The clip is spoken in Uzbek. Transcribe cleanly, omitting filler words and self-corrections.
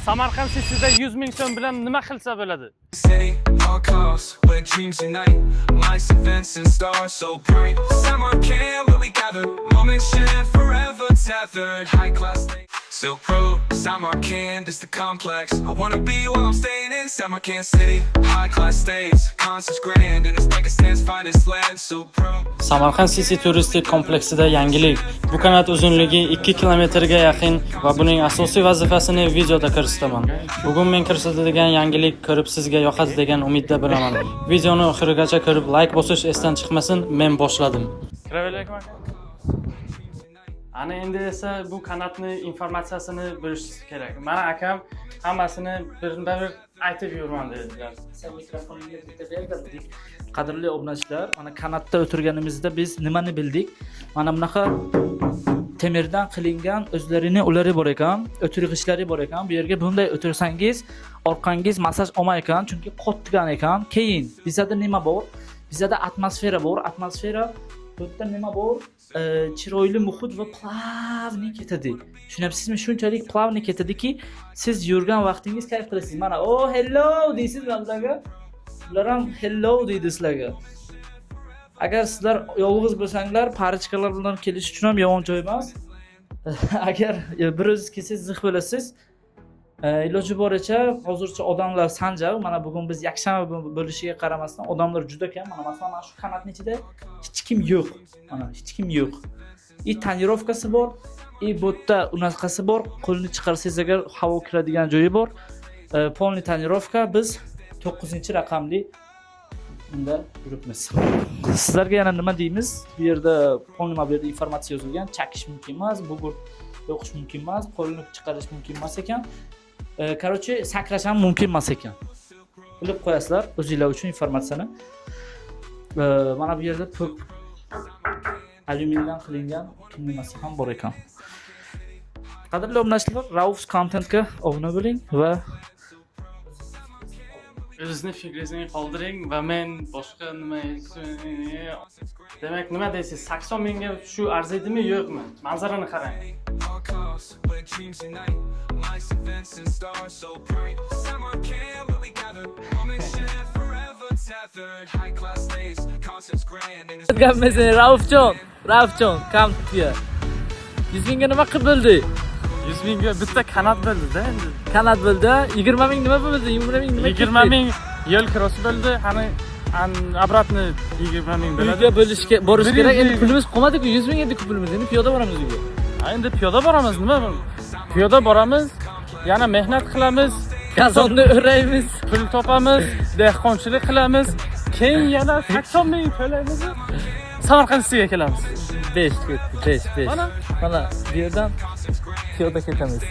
Samarqand City'da 100 ming so'm bilan nima qilsa bo'ladi? City, all costs, where dreams unite. Life's events and stars so bright. Samarkand, where we gather, moments shared forever tethered. High class state, Silk Road, Samarkand is the complex. I wanna be while I'm staying in Samarkand City. High class stays, concerts grand, and it's Pakistan's finest land. So proud. Samarqand City turistik kompleksida yangilik. Bu kanat uzunligi 2 kilometrga yaqin va buning asosiy vazifasini videoda ko'rsataman. Bugun men ko'rsatadigan yangilik ko'rib sizga yoqadi degan umidda bo'laman. Videoni oxirigacha ko'rib like bosish esdan chiqmasin. Men boshladim. Kiravelaylikmi aka? Ana endi esa bu kanatni informatsiyasini bilish kerak. Mana akam hammasini bir-bir aytib yurman dedilar. Sen mikrofoningga bitta berdik. Qadrli obunachilar, mana kanatda o'tirganimizda biz nimani bildik? Mana bunaqa temirdan qilingan o'zlarining ulari bor ekan, o'tirg'ichlari bor ekan. Bu yerga bunday o'tirsangiz, orqangiz massaj olmay ekan, chunki qotgan ekan. Keyin bizada nima bor? Bizada atmosfera bor. Atmosfera bu yerda nima bor? Chiroyli muhit va plavni ketadi. Tushunyapsizmi? Shunchalik plavni ketadiki, siz yurgan vaqtingiz kayf qilasiz. Mana "Oh, hello" deysiz ularga. Ular ham "hello" deydi sizlarga. Agar sizlar yolg'iz bo'lsanglar, parichkalar bilan kelish uchun ham yomon joy emas. Agar bir o'zingiz kelsangiz zix bo'lasiz. Iloji boricha hozircha odamlar sanjab, mana bugun biz yakshanba bo'lishiga qaramasdan odamlar juda kam. Mana masalan shu kanatning ichida hech kim yo'q. Mana hech kim yo'q. Tonirovkasi bor, bu yerda unaqasi bor. Qo'lni chiqarsangiz agar havo kiradigan joyi bor. Polni tonirovka biz 9-raqamli unda yuribmiz. Sizlarga yana nima deymiz? Bu yerda polni bu yerda informatsiya yozilgan. Chakish mumkin emas, bugur o'qish mumkin emas, qo'lni chiqarish mumkin emas ekan. Короче, sakrash ham mumkin emas ekan. Bilib qo'yasizlar o'zingizlar uchun informatsiyani. Mana bu yerda alyuminiydan qilingan tugmasi ham bor ekan. Qadrli obunachilar, Rauf's Contentga obuna bo'ling va O'zingizni fikringizni qoldiring va men boshqa nima demak nima deysiz? 80 mingga shu arziydimi yo'qmi? Manzarani qarang. All costs, where dreams unite. Life's events and stars so bright. Samarkand, where we gather, moments shared forever tethered. High class stays, concerts grand, and it's Gapmesene Raufjon, come here. 100 mingga nima qilib bildi? 100 mingga bitta kanat bo'ldi-da endi. Kanat bo'ldi. 20 ming nima bo'ldi? 20 ming nima? 20 ming yo'l kirosi bo'ldi. Qani обратно 20 ming bo'ladi. Uyga bo'lishga borish kerak. Endi pulimiz qolmadi-ku, 100 ming edi pulimiz. Endi piyoda boramiz uyga. Endi piyoda boramiz, nima? Piyoda boramiz, yana mehnat qilamiz, Gazonni o'raymiz, pul topamiz, dehqonchilik qilamiz, keyin yana 80 ming to'laymiz. Samarqand City'ga kelamiz. 5 ketdi, 5. Mana bu yerdan piyoda ketamiz.